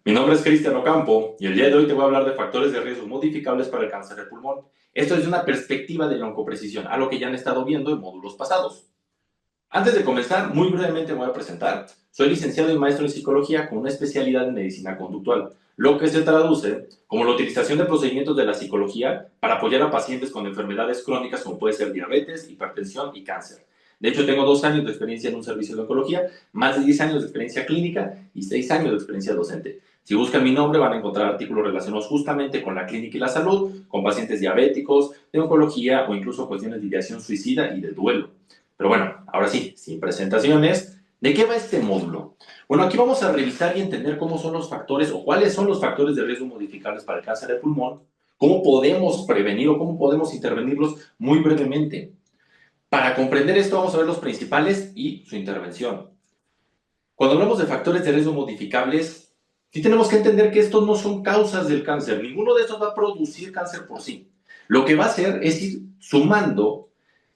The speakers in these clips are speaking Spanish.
Mi nombre es Cristian Ocampo y el día de hoy te voy a hablar de factores de riesgo modificables para el cáncer de pulmón. Esto es una perspectiva de la oncoprecisión, algo que ya han estado viendo en módulos pasados. Antes de comenzar, muy brevemente me voy a presentar. Soy licenciado y maestro en psicología con una especialidad en medicina conductual, lo que se traduce como la utilización de procedimientos de la psicología para apoyar a pacientes con enfermedades crónicas como puede ser diabetes, hipertensión y cáncer. De hecho, tengo 2 años de experiencia en un servicio de oncología, más de 10 años de experiencia clínica y 6 años de experiencia docente. Si buscan mi nombre van a encontrar artículos relacionados justamente con la clínica y la salud, con pacientes diabéticos, de oncología o incluso cuestiones de ideación suicida y de duelo. Pero bueno, ahora sí, sin presentaciones, ¿de qué va este módulo? Bueno, aquí vamos a revisar y entender cómo son los factores o cuáles son los factores de riesgo modificables para el cáncer de pulmón, cómo podemos prevenir o cómo podemos intervenirlos muy brevemente. Para comprender esto vamos a ver los principales y su intervención. Cuando hablamos de factores de riesgo modificables, sí tenemos que entender que estos no son causas del cáncer. Ninguno de estos va a producir cáncer por sí. Lo que va a hacer es ir sumando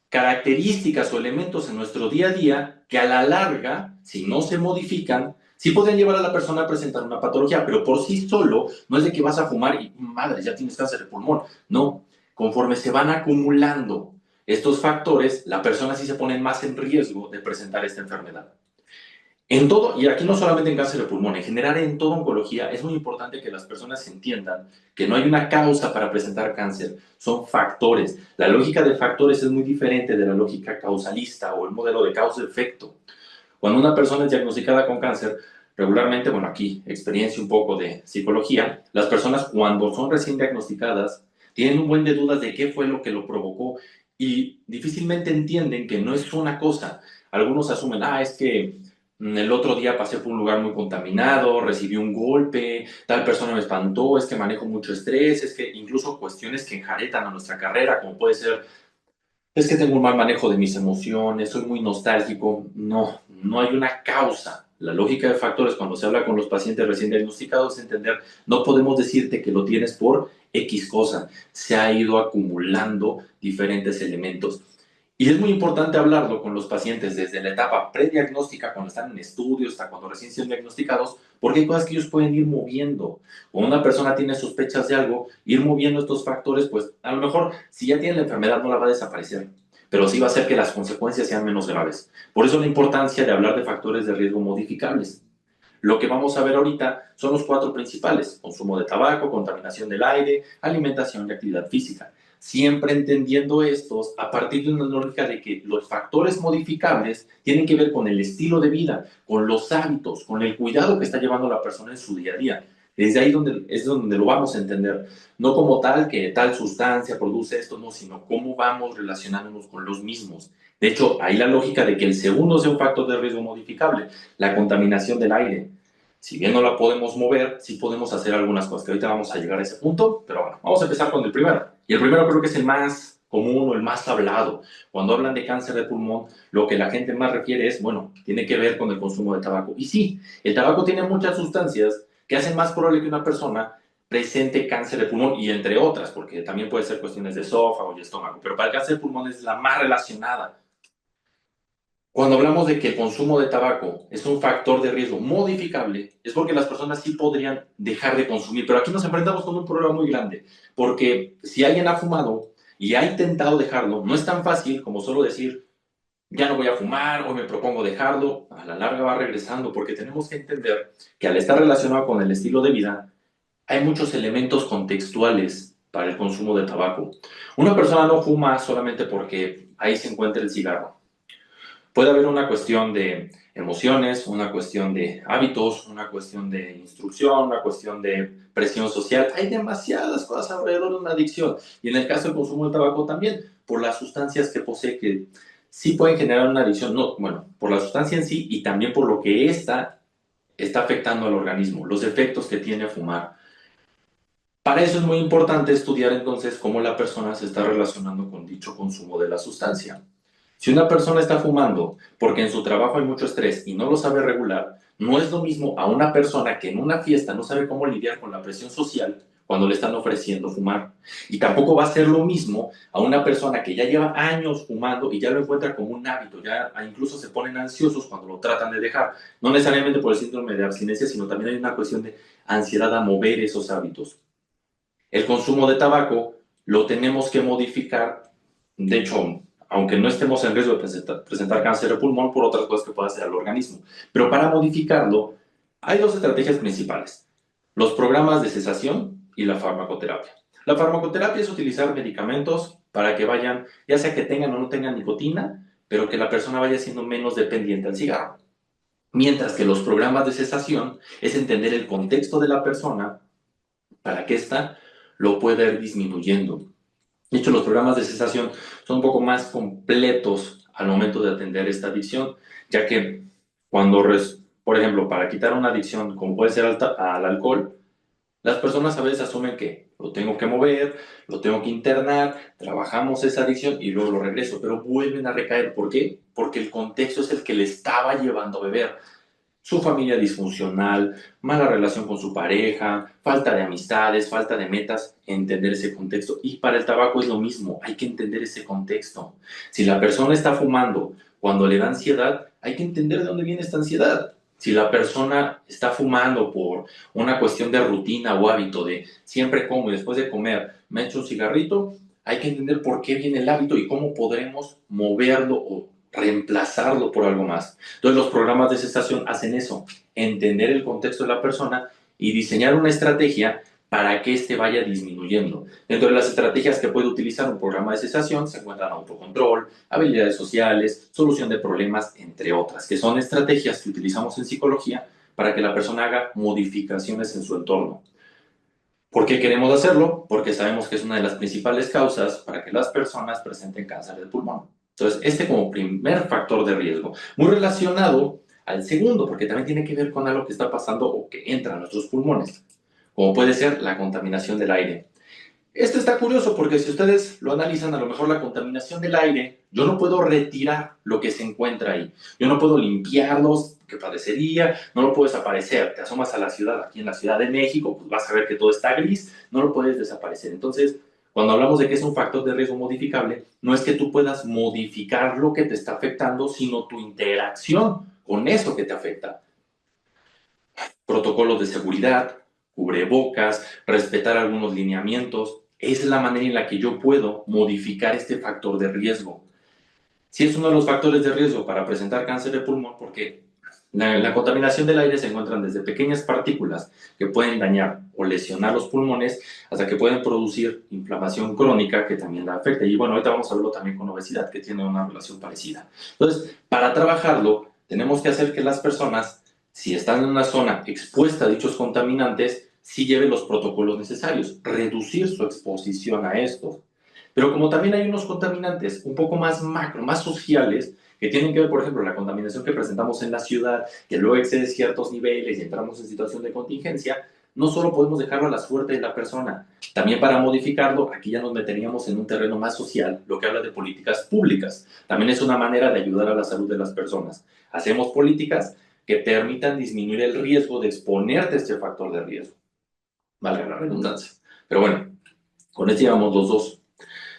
características o elementos en nuestro día a día que a la larga, si no se modifican, sí podrían llevar a la persona a presentar una patología, pero por sí solo no es de que vas a fumar y madre, ya tienes cáncer de pulmón. No, conforme se van acumulando estos factores, la persona sí se pone más en riesgo de presentar esta enfermedad. En todo, y aquí no solamente en cáncer de pulmón, en general en toda oncología, es muy importante que las personas entiendan que no hay una causa para presentar cáncer, son factores. La lógica de factores es muy diferente de la lógica causalista o el modelo de causa-efecto. Cuando una persona es diagnosticada con cáncer, regularmente, bueno, aquí experiencia un poco de psicología, las personas cuando son recién diagnosticadas tienen un buen de dudas de qué fue lo que lo provocó y difícilmente entienden que no es una cosa. Algunos asumen, es que el otro día pasé por un lugar muy contaminado, recibí un golpe, tal persona me espantó, es que manejo mucho estrés, es que incluso cuestiones que enjaretan a nuestra carrera, como puede ser, es que tengo un mal manejo de mis emociones, soy muy nostálgico. No, no hay una causa. La lógica de factores cuando se habla con los pacientes recién diagnosticados es entender, no podemos decirte que lo tienes por X cosa, se ha ido acumulando diferentes elementos. Y es muy importante hablarlo con los pacientes desde la etapa prediagnóstica, cuando están en estudios, hasta cuando recién son diagnosticados, porque hay cosas que ellos pueden ir moviendo. Cuando una persona tiene sospechas de algo, ir moviendo estos factores, pues a lo mejor si ya tiene la enfermedad no la va a desaparecer, pero sí va a hacer que las consecuencias sean menos graves. Por eso la importancia de hablar de factores de riesgo modificables. Lo que vamos a ver ahorita son los 4 principales: consumo de tabaco, contaminación del aire, alimentación y actividad física. Siempre entendiendo estos a partir de una lógica de que los factores modificables tienen que ver con el estilo de vida, con los hábitos, con el cuidado que está llevando la persona en su día a día. Desde ahí es donde lo vamos a entender. No como tal que tal sustancia produce esto, no, sino cómo vamos relacionándonos con los mismos. De hecho, ahí la lógica de que el segundo sea un factor de riesgo modificable, la contaminación del aire. Si bien no la podemos mover, sí podemos hacer algunas cosas, que ahorita vamos a llegar a ese punto, pero bueno, vamos a empezar con el primero. Y el primero creo que es el más común o el más hablado. Cuando hablan de cáncer de pulmón, lo que la gente más refiere es, bueno, tiene que ver con el consumo de tabaco. Y sí, el tabaco tiene muchas sustancias que hacen más probable que una persona presente cáncer de pulmón, y entre otras, porque también puede ser cuestiones de esófago y estómago, pero para el cáncer de pulmón es la más relacionada. Cuando hablamos de que el consumo de tabaco es un factor de riesgo modificable, es porque las personas sí podrían dejar de consumir, pero aquí nos enfrentamos con un problema muy grande, porque si alguien ha fumado y ha intentado dejarlo, no es tan fácil como solo decir, ya no voy a fumar o me propongo dejarlo. A la larga va regresando, porque tenemos que entender que al estar relacionado con el estilo de vida, hay muchos elementos contextuales para el consumo de tabaco. Una persona no fuma solamente porque ahí se encuentra el cigarro. Puede haber una cuestión de emociones, una cuestión de hábitos, una cuestión de instrucción, una cuestión de presión social. Hay demasiadas cosas alrededor de una adicción. Y en el caso del consumo del tabaco también, por las sustancias que posee, que sí pueden generar una adicción. No, bueno, por la sustancia en sí y también por lo que esta está afectando al organismo, los efectos que tiene fumar. Para eso es muy importante estudiar entonces cómo la persona se está relacionando con dicho consumo de la sustancia. Si una persona está fumando porque en su trabajo hay mucho estrés y no lo sabe regular, no es lo mismo a una persona que en una fiesta no sabe cómo lidiar con la presión social cuando le están ofreciendo fumar. Y tampoco va a ser lo mismo a una persona que ya lleva años fumando y ya lo encuentra como un hábito, ya incluso se ponen ansiosos cuando lo tratan de dejar. No necesariamente por el síndrome de abstinencia, sino también hay una cuestión de ansiedad a mover esos hábitos. El consumo de tabaco lo tenemos que modificar, de hecho, aunque no estemos en riesgo de presentar cáncer de pulmón por otras cosas que pueda hacer al organismo. Pero para modificarlo, hay dos estrategias principales: los programas de cesación y la farmacoterapia. La farmacoterapia es utilizar medicamentos para que vayan, ya sea que tengan o no tengan nicotina, pero que la persona vaya siendo menos dependiente al cigarro. Mientras que los programas de cesación es entender el contexto de la persona para que ésta lo pueda ir disminuyendo. De hecho, los programas de cesación son un poco más completos al momento de atender esta adicción, ya que cuando, por ejemplo, para quitar una adicción como puede ser al alcohol, las personas a veces asumen que lo tengo que mover, lo tengo que internar, trabajamos esa adicción y luego lo regreso, pero vuelven a recaer. ¿Por qué? Porque el contexto es el que le estaba llevando a beber. Su familia disfuncional, mala relación con su pareja, falta de amistades, falta de metas, entender ese contexto. Y para el tabaco es lo mismo, hay que entender ese contexto. Si la persona está fumando cuando le da ansiedad, hay que entender de dónde viene esta ansiedad. Si la persona está fumando por una cuestión de rutina o hábito de siempre como y después de comer me echo un cigarrito, hay que entender por qué viene el hábito y cómo podremos moverlo o reemplazarlo por algo más. Entonces los programas de cesación hacen eso, entender el contexto de la persona y diseñar una estrategia para que éste vaya disminuyendo. Dentro de las estrategias que puede utilizar un programa de cesación se encuentran autocontrol, habilidades sociales, solución de problemas, entre otras, que son estrategias que utilizamos en psicología para que la persona haga modificaciones en su entorno. ¿Por qué queremos hacerlo? Porque sabemos que es una de las principales causas para que las personas presenten cáncer de pulmón. Entonces, este como primer factor de riesgo, muy relacionado al segundo, porque también tiene que ver con algo que está pasando o que entra a nuestros pulmones, como puede ser la contaminación del aire. Esto está curioso porque si ustedes lo analizan, a lo mejor la contaminación del aire, yo no puedo retirar lo que se encuentra ahí. Yo no puedo limpiarlos, que parecería, no lo puedes desaparecer. Te asomas a la ciudad, aquí en la Ciudad de México, pues vas a ver que todo está gris, no lo puedes desaparecer. Entonces, cuando hablamos de que es un factor de riesgo modificable, no es que tú puedas modificar lo que te está afectando, sino tu interacción con eso que te afecta. Protocolos de seguridad, cubrebocas, respetar algunos lineamientos, es la manera en la que yo puedo modificar este factor de riesgo. Si es uno de los factores de riesgo para presentar cáncer de pulmón, porque la contaminación del aire se encuentran desde pequeñas partículas que pueden dañar o lesionar los pulmones hasta que pueden producir inflamación crónica que también la afecta. Y bueno, ahorita vamos a verlo también con obesidad, que tiene una relación parecida. Entonces, para trabajarlo, tenemos que hacer que las personas, si están en una zona expuesta a dichos contaminantes, sí lleven los protocolos necesarios, reducir su exposición a estos. Pero como también hay unos contaminantes un poco más macro, más sociales, que tienen que ver, por ejemplo, la contaminación que presentamos en la ciudad, que luego excede ciertos niveles y entramos en situación de contingencia, no solo podemos dejarlo a la suerte de la persona, también para modificarlo, aquí ya nos meteríamos en un terreno más social, lo que habla de políticas públicas. También es una manera de ayudar a la salud de las personas. Hacemos políticas que permitan disminuir el riesgo de exponerte a este factor de riesgo. Valga la redundancia. Pero bueno, con esto llevamos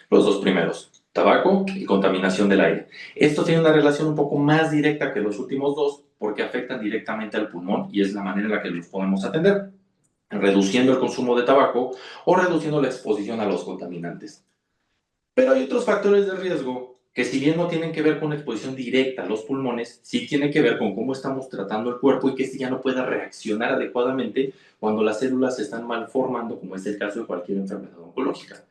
los dos primeros, tabaco y contaminación del aire. Esto tiene una relación un poco más directa que los últimos dos porque afectan directamente al pulmón y es la manera en la que los podemos atender, reduciendo el consumo de tabaco o reduciendo la exposición a los contaminantes. Pero hay otros factores de riesgo que si bien no tienen que ver con exposición directa a los pulmones, sí tienen que ver con cómo estamos tratando el cuerpo y que este ya no pueda reaccionar adecuadamente cuando las células se están mal formando, como es el caso de cualquier enfermedad oncológica.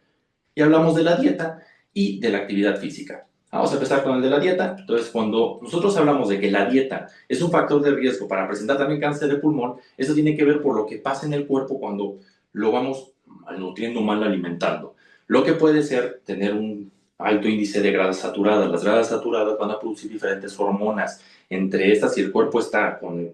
Y hablamos de la dieta y de la actividad física. Vamos a empezar con el de la dieta. Entonces, cuando nosotros hablamos de que la dieta es un factor de riesgo para presentar también cáncer de pulmón, eso tiene que ver por lo que pasa en el cuerpo cuando lo vamos malnutriendo, mal alimentando. Lo que puede ser tener un alto índice de grasas saturadas. Las grasas saturadas van a producir diferentes hormonas. Entre estas, si el cuerpo está con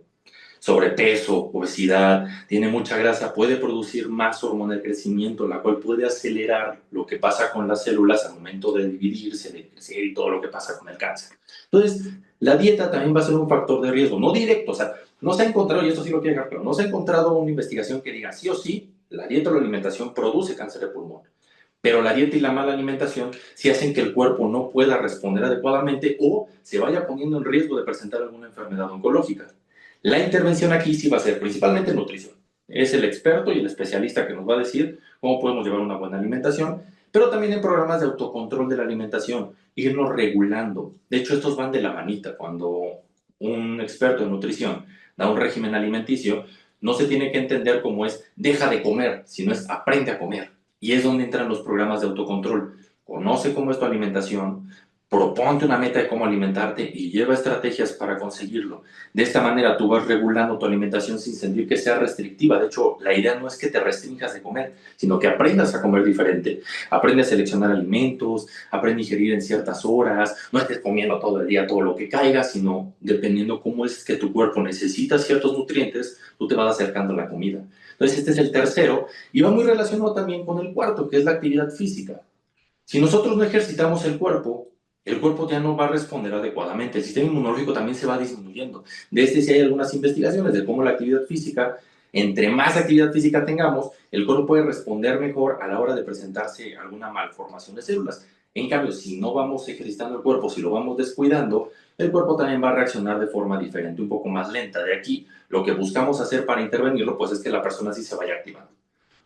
sobrepeso, obesidad, tiene mucha grasa, puede producir más hormona de crecimiento, la cual puede acelerar lo que pasa con las células al momento de dividirse, de crecer y todo lo que pasa con el cáncer. Entonces, la dieta también va a ser un factor de riesgo, no directo, o sea, no se ha encontrado, y esto sí lo quiero dejar claro, no se ha encontrado una investigación que diga sí o sí, la dieta o la alimentación produce cáncer de pulmón, pero la dieta y la mala alimentación sí hacen que el cuerpo no pueda responder adecuadamente o se vaya poniendo en riesgo de presentar alguna enfermedad oncológica. La intervención aquí sí va a ser principalmente nutrición. Es el experto y el especialista que nos va a decir cómo podemos llevar una buena alimentación, pero también en programas de autocontrol de la alimentación, irnos regulando. De hecho, estos van de la manita. Cuando un experto en nutrición da un régimen alimenticio, no se tiene que entender como es deja de comer, sino es aprende a comer. Y es donde entran los programas de autocontrol. Conoce cómo es tu alimentación, proponte una meta de cómo alimentarte y lleva estrategias para conseguirlo. De esta manera tú vas regulando tu alimentación sin sentir que sea restrictiva. De hecho, la idea no es que te restringas de comer, sino que aprendas a comer diferente. Aprende a seleccionar alimentos, aprende a ingerir en ciertas horas, no estés comiendo todo el día todo lo que caiga, sino dependiendo cómo es que tu cuerpo necesita ciertos nutrientes, tú te vas acercando a la comida. Entonces este es el tercero y va muy relacionado también con el cuarto, que es la actividad física. Si nosotros no ejercitamos el cuerpo ya no va a responder adecuadamente. El sistema inmunológico también se va disminuyendo. De este sí hay algunas investigaciones de cómo la actividad física, entre más actividad física tengamos, el cuerpo puede responder mejor a la hora de presentarse alguna malformación de células. En cambio, si no vamos ejercitando el cuerpo, si lo vamos descuidando, el cuerpo también va a reaccionar de forma diferente, un poco más lenta. De aquí, lo que buscamos hacer para intervenirlo, pues es que la persona sí se vaya activando.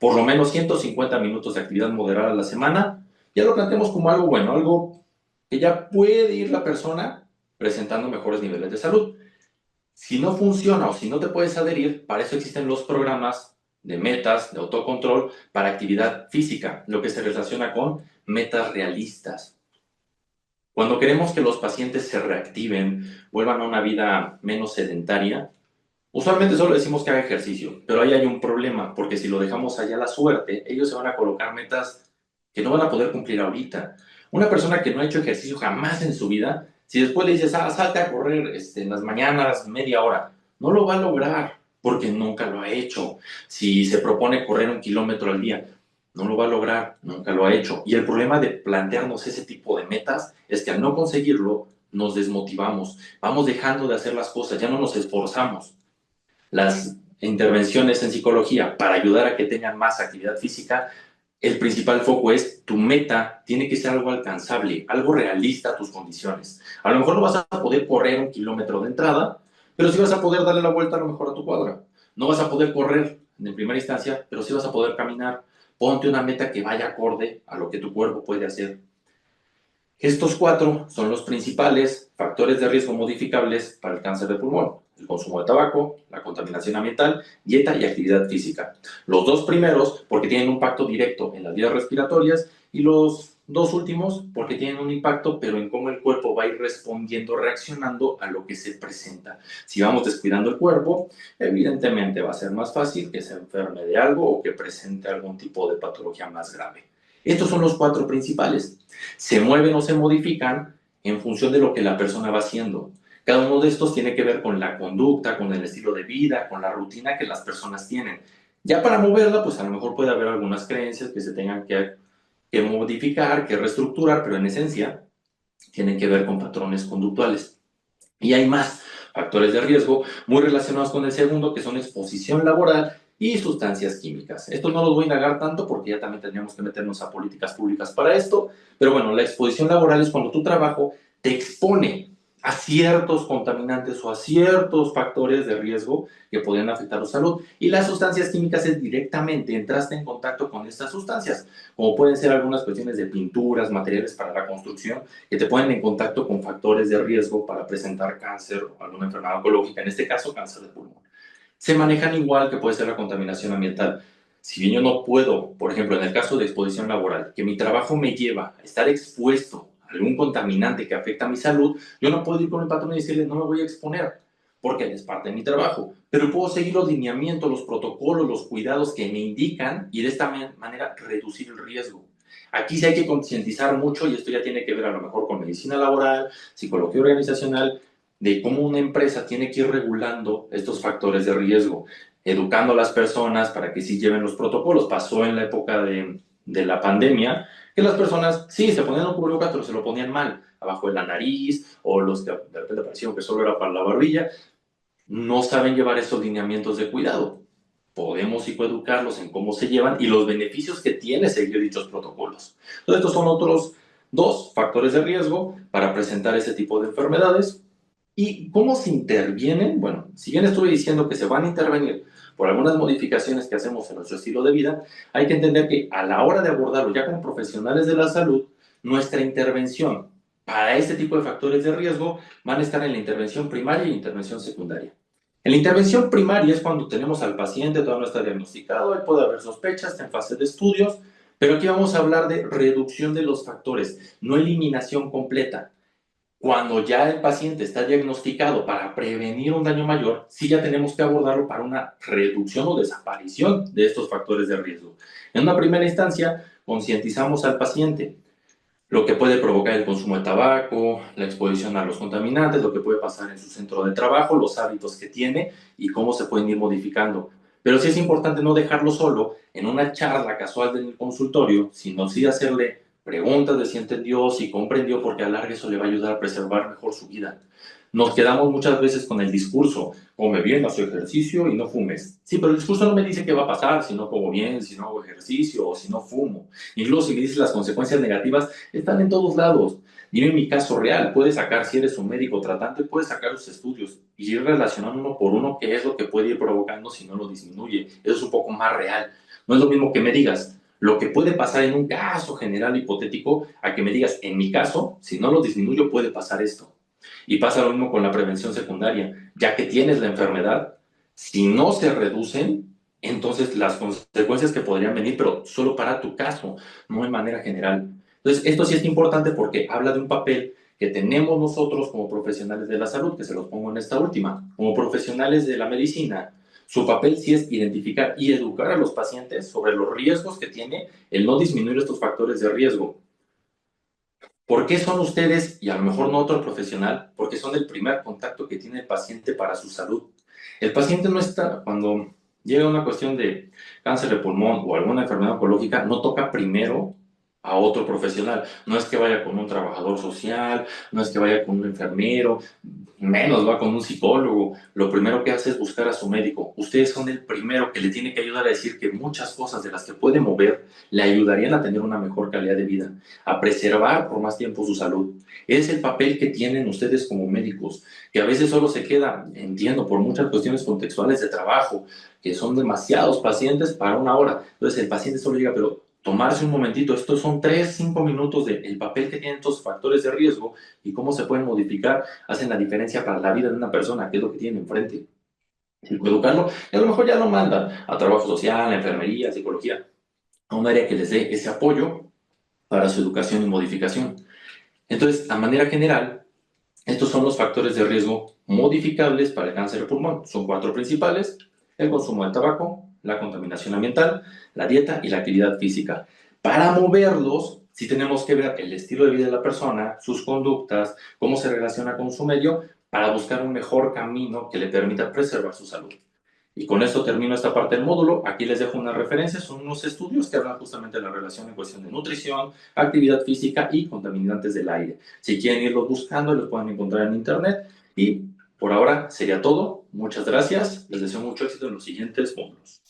Por lo menos 150 minutos de actividad moderada a la semana, ya lo planteamos como algo bueno, algo que ya puede ir la persona presentando mejores niveles de salud. Si no funciona o si no te puedes adherir, para eso existen los programas de metas, de autocontrol para actividad física, lo que se relaciona con metas realistas. Cuando queremos que los pacientes se reactiven, vuelvan a una vida menos sedentaria, usualmente solo decimos que haga ejercicio, pero ahí hay un problema, porque si lo dejamos allá a la suerte, ellos se van a colocar metas que no van a poder cumplir ahorita. Una persona que no ha hecho ejercicio jamás en su vida, si después le dices, salte a correr en las mañanas media hora, no lo va a lograr porque nunca lo ha hecho. Si se propone correr 1 kilómetro al día, no lo va a lograr, nunca lo ha hecho. Y el problema de plantearnos ese tipo de metas es que al no conseguirlo, nos desmotivamos, vamos dejando de hacer las cosas, ya no nos esforzamos. Las intervenciones en psicología para ayudar a que tengan más actividad física, el principal foco es tu meta tiene que ser algo alcanzable, algo realista a tus condiciones. A lo mejor no vas a poder correr 1 kilómetro de entrada, pero sí vas a poder darle la vuelta a lo mejor a tu cuadra. No vas a poder correr en primera instancia, pero sí vas a poder caminar. Ponte una meta que vaya acorde a lo que tu cuerpo puede hacer. Estos cuatro son los principales factores de riesgo modificables para el cáncer de pulmón: el consumo de tabaco, la contaminación ambiental, dieta y actividad física. Los dos primeros porque tienen un impacto directo en las vías respiratorias y los dos últimos porque tienen un impacto pero en cómo el cuerpo va a ir respondiendo, reaccionando a lo que se presenta. Si vamos descuidando el cuerpo, evidentemente va a ser más fácil que se enferme de algo o que presente algún tipo de patología más grave. Estos son los cuatro principales. Se mueven o se modifican en función de lo que la persona va haciendo. Cada uno de estos tiene que ver con la conducta, con el estilo de vida, con la rutina que las personas tienen. Ya para moverla, pues a lo mejor puede haber algunas creencias que se tengan que modificar, que reestructurar, pero en esencia tienen que ver con patrones conductuales. Y hay más factores de riesgo muy relacionados con el segundo, que son exposición laboral y sustancias químicas. Esto no los voy a indagar tanto porque ya también tendríamos que meternos a políticas públicas para esto, pero bueno, la exposición laboral es cuando tu trabajo te expone a ciertos contaminantes o a ciertos factores de riesgo que podrían afectar tu salud. Y las sustancias químicas es directamente entraste en contacto con estas sustancias, como pueden ser algunas cuestiones de pinturas, materiales para la construcción, que te ponen en contacto con factores de riesgo para presentar cáncer o alguna enfermedad oncológica, en este caso cáncer de pulmón. Se manejan igual que puede ser la contaminación ambiental. Si bien yo no puedo, por ejemplo, en el caso de exposición laboral, que mi trabajo me lleva a estar expuesto a algún contaminante que afecta a mi salud, yo no puedo ir con el patrón y decirle no me voy a exponer, porque es parte de mi trabajo. Pero puedo seguir los lineamientos, los protocolos, los cuidados que me indican y de esta manera reducir el riesgo. Aquí sí hay que concientizar mucho y esto ya tiene que ver a lo mejor con medicina laboral, psicología organizacional, de cómo una empresa tiene que ir regulando estos factores de riesgo, educando a las personas para que sí lleven los protocolos. Pasó en la época de la pandemia que las personas sí se ponían un cubrebocas, pero se lo ponían mal, abajo de la nariz, o los que de repente parecieron que solo era para la barbilla. No saben llevar esos lineamientos de cuidado. podemos psicoeducarlos en cómo se llevan y los beneficios que tiene seguir dichos protocolos. Entonces, estos son otros dos factores de riesgo para presentar ese tipo de enfermedades. ¿Y cómo se intervienen? Bueno, si bien estuve diciendo que se van a intervenir por algunas modificaciones que hacemos en nuestro estilo de vida, hay que entender que a la hora de abordarlo ya como profesionales de la salud, nuestra intervención para este tipo de factores de riesgo van a estar en la intervención primaria y intervención secundaria. En la intervención primaria es cuando tenemos al paciente, todavía no está diagnosticado, ahí puede haber sospechas, está en fase de estudios, pero aquí vamos a hablar de reducción de los factores, no eliminación completa. Cuando ya el paciente está diagnosticado para prevenir un daño mayor, sí ya tenemos que abordarlo para una reducción o desaparición de estos factores de riesgo. En una primera instancia, concientizamos al paciente lo que puede provocar el consumo de tabaco, la exposición a los contaminantes, lo que puede pasar en su centro de trabajo, los hábitos que tiene y cómo se pueden ir modificando. Pero sí es importante no dejarlo solo en una charla casual del consultorio, sino sí hacerle preguntas de si entendió, si comprendió, porque a largo eso le va a ayudar a preservar mejor su vida. Nos quedamos muchas veces con el discurso, come bien, haz ejercicio y no fumes. Sí, pero el discurso no me dice qué va a pasar si no como bien, si no hago ejercicio o si no fumo. Incluso si me dice las consecuencias negativas, están en todos lados. Dime mi caso real, puedes sacar, si eres un médico tratante, puedes sacar los estudios y ir relacionando uno por uno qué es lo que puede ir provocando si no lo disminuye. Eso es un poco más real. No es lo mismo que me digas lo que puede pasar en un caso general hipotético a que me digas, en mi caso, si no lo disminuyo puede pasar esto. Y pasa lo mismo con la prevención secundaria. Ya que tienes la enfermedad, si no se reducen, entonces las consecuencias que podrían venir, pero solo para tu caso, no de manera general. Entonces, esto sí es importante porque habla de un papel que tenemos nosotros como profesionales de la salud, que se los pongo en esta última. Como profesionales de la medicina, su papel sí es identificar y educar a los pacientes sobre los riesgos que tiene el no disminuir estos factores de riesgo. ¿Por qué son ustedes, y a lo mejor no otro profesional? Porque son el primer contacto que tiene el paciente para su salud. El paciente no está, cuando llega una cuestión de cáncer de pulmón o alguna enfermedad oncológica, no toca primero a otro profesional. No es que vaya con un trabajador social, no es que vaya con un enfermero, menos va con un psicólogo. Lo primero que hace es buscar a su médico. Ustedes son el primero que le tiene que ayudar a decir que muchas cosas de las que puede mover le ayudarían a tener una mejor calidad de vida, a preservar por más tiempo su salud. Es el papel que tienen ustedes como médicos, que a veces solo se queda, entiendo, por muchas cuestiones contextuales de trabajo, que son demasiados pacientes para una hora. Entonces el paciente solo llega, pero tomarse un momentito, estos son 3, 5 minutos del papel que tienen estos factores de riesgo y cómo se pueden modificar, hacen la diferencia para la vida de una persona, que es lo que tiene enfrente. Educarlo, y a lo mejor ya lo mandan a trabajo social, a enfermería, psicología, a un área que les dé ese apoyo para su educación y modificación. Entonces, a manera general, estos son los factores de riesgo modificables para el cáncer de pulmón. Son 4 principales: el consumo de tabaco, la contaminación ambiental, la dieta y la actividad física. Para moverlos, sí tenemos que ver el estilo de vida de la persona, sus conductas, cómo se relaciona con su medio, para buscar un mejor camino que le permita preservar su salud. Y con esto termino esta parte del módulo. Aquí les dejo unas referencias, son unos estudios que hablan justamente de la relación en cuestión de nutrición, actividad física y contaminantes del aire. Si quieren irlos buscando, los pueden encontrar en internet. Y por ahora sería todo. Muchas gracias. Les deseo mucho éxito en los siguientes módulos.